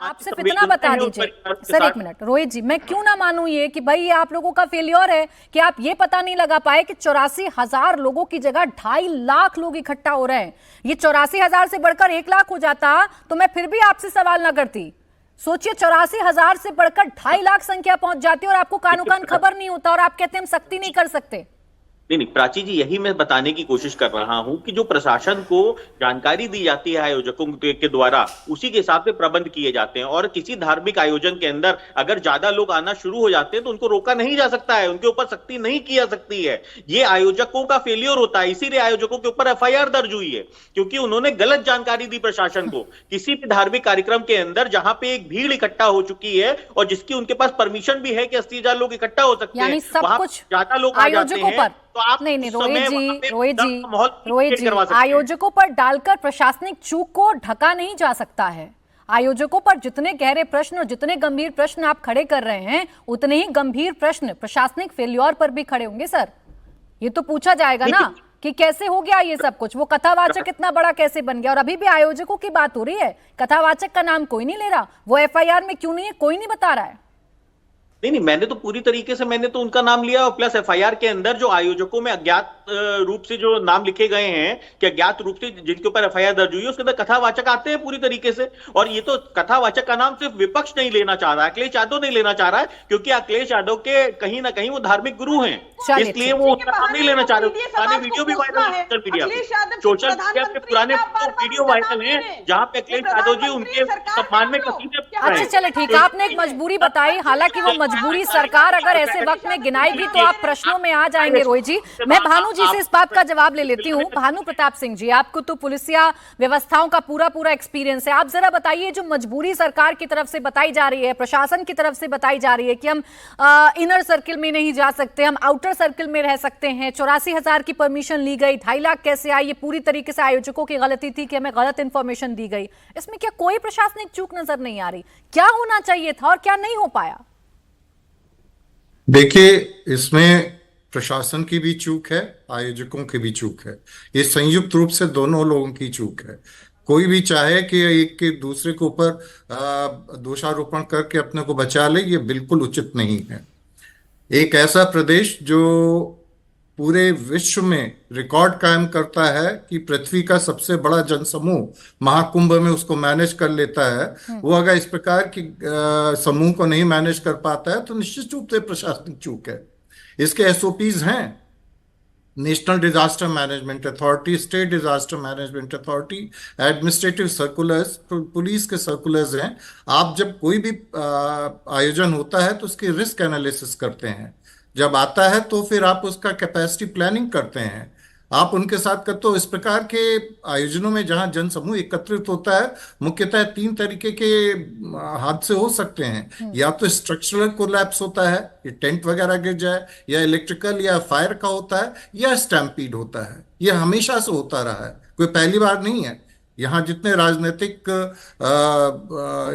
आप सिर्फ इतना बता दीजिए सर, एक मिनट रोहित जी, मैं क्यों ना मानूं ये कि भाई ये आप लोगों का फेलियर है कि आप ये पता नहीं लगा पाए कि 84,000 लोगों की जगह 2.5 लाख लोग इकट्ठा हो रहे हैं। ये 84,000 से बढ़कर 1 लाख हो जाता तो मैं फिर भी आपसे सवाल ना करती। सोचिए 84,000 से बढ़कर 2.5 लाख संख्या पहुंच जाती और आपको कानो कान खबर नहीं होता और आप कहते हैं हम सख्ती नहीं कर सकते। नहीं, प्राची जी, यही मैं बताने की कोशिश कर रहा हूं कि जो प्रशासन को जानकारी दी जाती है आयोजकों के द्वारा, उसी के हिसाब से प्रबंध किए जाते हैं। और किसी धार्मिक आयोजन के अंदर अगर ज्यादा लोग आना शुरू हो जाते हैं तो उनको रोका नहीं जा सकता है, उनके ऊपर सख्ती नहीं की जा सकती है। ये आयोजकों का फेलियर होता है, इसीलिए आयोजकों के ऊपर एफआईआर दर्ज हुई है, क्योंकि उन्होंने गलत जानकारी दी प्रशासन को। किसी भी धार्मिक कार्यक्रम के अंदर जहां पे एक भीड़ इकट्ठा हो चुकी है और जिसकी उनके पास परमिशन भी है कि 80,000 लोग इकट्ठा हो सकते हैं, सब कुछ ज्यादा लोग आ जाते हैं तो आप नहीं रोहित जी आयोजकों पर डालकर प्रशासनिक चूक को ढका नहीं जा सकता है। आयोजकों पर जितने गहरे प्रश्न और जितने गंभीर प्रश्न आप खड़े कर रहे हैं, उतने ही गंभीर प्रश्न प्रशासनिक फेल्योर पर भी खड़े होंगे सर। ये तो पूछा जाएगा ना कि कैसे हो गया ये सब कुछ, वो कथावाचक इतना बड़ा कैसे बन गया। और अभी भी आयोजकों की बात हो रही है, कथावाचक का नाम कोई नहीं ले रहा, वो एफआईआर में क्यों नहीं है कोई नहीं बता रहा है। नहीं, मैंने तो पूरी तरीके से मैंने तो उनका नाम लिया, और प्लस एफआईआर के अंदर जो आयोजकों में अज्ञात रूप से जो नाम लिखे गए हैं कि अज्ञात रूप से जिनके ऊपर एफआईआर दर्ज हुई है, उसके अंदर कथावाचक आते हैं पूरी तरीके से। और ये तो कथावाचक का नाम सिर्फ विपक्ष नहीं लेना चाह रहा है, अखिलेश यादव नहीं लेना चाह रहा है, क्योंकि अखिलेश यादव के कहीं ना कहीं वो धार्मिक गुरु हैं, इसलिए वो उसका नाम नहीं लेना चाह रहे। पुराने वीडियो भी वायरल है सोशल मीडिया पे पुराने वीडियो वायरल है जहां पे अखिलेश यादव जी उनके सम्मान में कसीदे। अच्छा चले ठीक है, आपने एक मजबूरी बताई, हालांकि वो मजबूरी सरकार अगर ऐसे वक्त में गिनाएगी तो आप प्रश्नों में आ जाएंगे रोहित जी। मैं भानु जी से इस बात का जवाब ले लेती हूँ। भानु प्रताप सिंह जी, आपको तो पुलिसिया व्यवस्थाओं का पूरा एक्सपीरियंस है, आप जरा बताइए जो मजबूरी सरकार की तरफ से बताई जा रही है, प्रशासन की तरफ से बताई जा रही है कि हम इनर सर्किल में नहीं जा सकते, हम आउटर सर्किल में रह सकते हैं, 84,000 की परमिशन ली गई, 2.5 लाख कैसे आई, ये पूरी तरीके से आयोजकों की गलती थी कि हमें गलत इंफॉर्मेशन दी गई, इसमें क्या कोई प्रशासनिक चूक नजर नहीं आ रही? क्या होना चाहिए था और क्या नहीं हो पाया? देखिए, इसमें प्रशासन की भी चूक है, आयोजकों की भी चूक है, ये संयुक्त रूप से दोनों लोगों की चूक है। कोई भी चाहे कि एक के दूसरे के ऊपर दोषारोपण करके अपने को बचा ले, ये बिल्कुल उचित नहीं है। एक ऐसा प्रदेश जो पूरे विश्व में रिकॉर्ड कायम करता है कि पृथ्वी का सबसे बड़ा जनसमूह महाकुंभ में उसको मैनेज कर लेता है, वो अगर इस प्रकार की समूह को नहीं मैनेज कर पाता है तो निश्चित रूप से प्रशासनिक चूक है। इसके एसओपीज हैं, national disaster management authority, state disaster management authority, administrative circulars, police के सर्कुलर्स हैं। आप जब कोई भी आयोजन होता है तो उसकी रिस्क एनालिसिस करते हैं, जब आता है तो फिर आप उसका कैपेसिटी प्लानिंग करते हैं, आप उनके साथ करते हो। इस प्रकार के आयोजनों में जहां जनसमूह एकत्रित होता है, मुख्यतः 3 तरीके के हादसे हो सकते हैं। या तो स्ट्रक्चरल कोलैप्स होता है, ये टेंट वगैरह गिर जाए, या इलेक्ट्रिकल या फायर का होता है, या स्टैम्पीड होता है। ये हमेशा से होता रहा है, कोई पहली बार नहीं है। यहाँ जितने राजनीतिक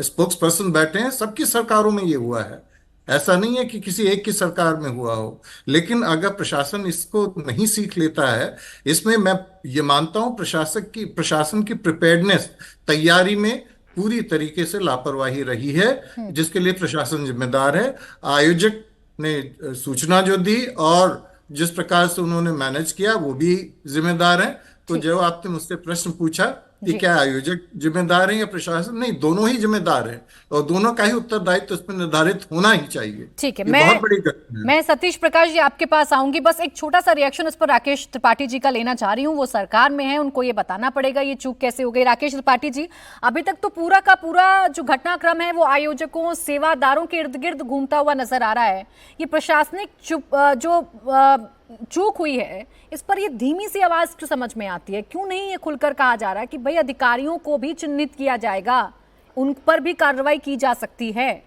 स्पोक्स पर्सन बैठे हैं, सबकी सरकारों में ये हुआ है, ऐसा नहीं है कि किसी एक की सरकार में हुआ हो। लेकिन अगर प्रशासन इसको नहीं सीख लेता है, इसमें मैं ये मानता हूं प्रशासन की प्रिपेयर्डनेस, तैयारी में पूरी तरीके से लापरवाही रही है, जिसके लिए प्रशासन जिम्मेदार है। आयोजक ने सूचना जो दी और जिस प्रकार से उन्होंने मैनेज किया, वो भी जिम्मेदार है। तो जब आपने मुझसे प्रश्न पूछा कि क्या आयोजक जिम्मेदार है या प्रशासन, नहीं, दोनों ही जिम्मेदार हैं और दोनों का ही उत्तरदायित्व तो उसमें निर्धारित होना ही चाहिए। ठीक है, बहुत बड़ी घटना है। मैं सतीश प्रकाश जी आपके पास आऊंगी, बस एक छोटा सा रिएक्शन उस पर राकेश त्रिपाठी जी का लेना चाह रही हूँ। वो सरकार में है, उनको ये बताना पड़ेगा ये चूक कैसे हो गई। राकेश त्रिपाठी जी, अभी तक तो पूरा का पूरा जो घटनाक्रम है वो आयोजकों सेवादारों के इर्द गिर्द घूमता हुआ नजर आ रहा है। ये प्रशासनिक जो चूक हुई है, इस पर ये धीमी सी आवाज क्यों समझ में आती है? क्यों नहीं ये खुलकर कहा जा रहा है कि भाई अधिकारियों को भी चिन्हित किया जाएगा, उन पर भी कार्रवाई की जा सकती है?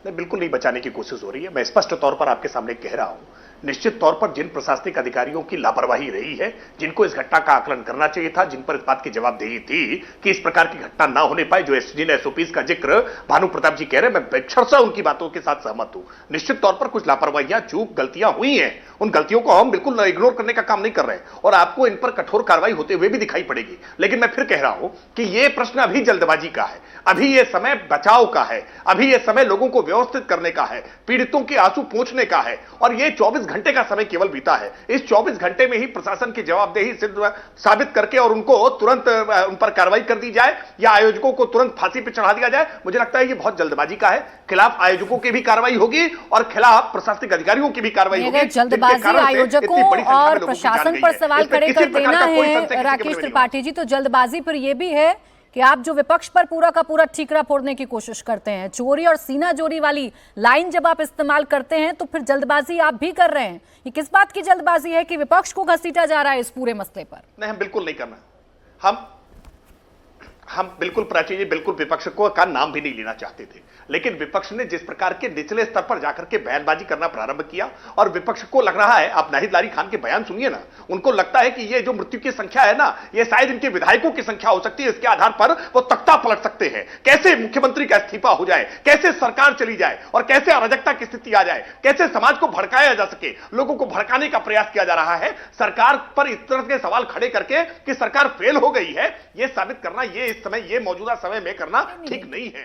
बिल्कुल नहीं बचाने की कोशिश हो रही है। मैं स्पष्ट तौर पर आपके सामने कह रहा हूं निश्चित तौर पर जिन प्रशासनिक अधिकारियों की लापरवाही रही है, जिनको इस घटना का आकलन करना चाहिए था, जिन पर इस बात की जवाबदेही थी कि इस प्रकार की घटना ना होने पाए, जो जिन एसओपीज का जिक्र भानु प्रताप जी कह रहे हैं, मैं अक्षरशः उनकी बातों के साथ सहमत हूं। निश्चित तौर पर कुछ लापरवाहियां, चूक, गलतियां हुई हैं, उन गलतियों को हम बिल्कुल इग्नोर करने का काम नहीं कर रहे हैं और आपको इन पर कठोर कार्रवाई होते हुए भी दिखाई पड़ेगी। लेकिन मैं फिर कह रहा हूं कि यह प्रश्न अभी जल्दबाजी का है, अभी यह समय बचाव का है, अभी यह समय लोगों को व्यवस्थित करने का है, पीड़ितों के आंसू पोंछने का है और यह 24 घंटे का समय केवल बीता है। इस 24 घंटे में ही प्रशासन की जवाबदेही सिद्ध साबित करके और उनको तुरंत उन पर कार्रवाई कर दी जाए या आयोजकों को तुरंत फांसी पर चढ़ा दिया जाए, मुझे लगता है यह बहुत जल्दबाजी का है। खिलाफ आयोजकों की भी कार्रवाई होगी और खिलाफ प्रशासनिक अधिकारियों की भी कार्रवाई होगी। जल्दबाजी आयोजकों और प्रशासन पर सवाल खड़े कर देना है राकेश त्रिपाठी जी, तो जल्दबाजी पर यह भी है कि आप जो विपक्ष पर पूरा का पूरा ठीकरा फोड़ने की कोशिश करते हैं, चोरी और सीना जोरी वाली लाइन जब आप इस्तेमाल करते हैं तो फिर जल्दबाजी आप भी कर रहे हैं। ये किस बात की जल्दबाजी है कि विपक्ष को घसीटा जा रहा है इस पूरे मसले पर? नहीं, हम बिल्कुल नहीं करना। हम बिल्कुल प्राची जी बिल्कुल विपक्ष को का नाम भी नहीं लेना चाहते थे, लेकिन विपक्ष ने जिस प्रकार के निचले स्तर पर जाकर के बयानबाजी करना प्रारंभ किया और विपक्ष को लग रहा है, आप नाहिद लारी खान के बयान सुनिए ना, उनको लगता है कि ये जो मृत्यु की संख्या है ना, ये शायद इनके विधायकों की संख्या हो सकती है, इसके आधार पर वो तख्ता पलट सकते हैं। कैसे मुख्यमंत्री का इस्तीफा हो जाए, कैसे सरकार चली जाए और कैसे अराजकता की स्थिति आ जाए, कैसे समाज को भड़काया जा सके, लोगों को भड़काने का प्रयास किया जा रहा है। सरकार पर इस तरह के सवाल खड़े करके कि सरकार फेल हो गई है, यह साबित करना, ये इस समय, ये मौजूदा समय में करना ठीक नहीं है।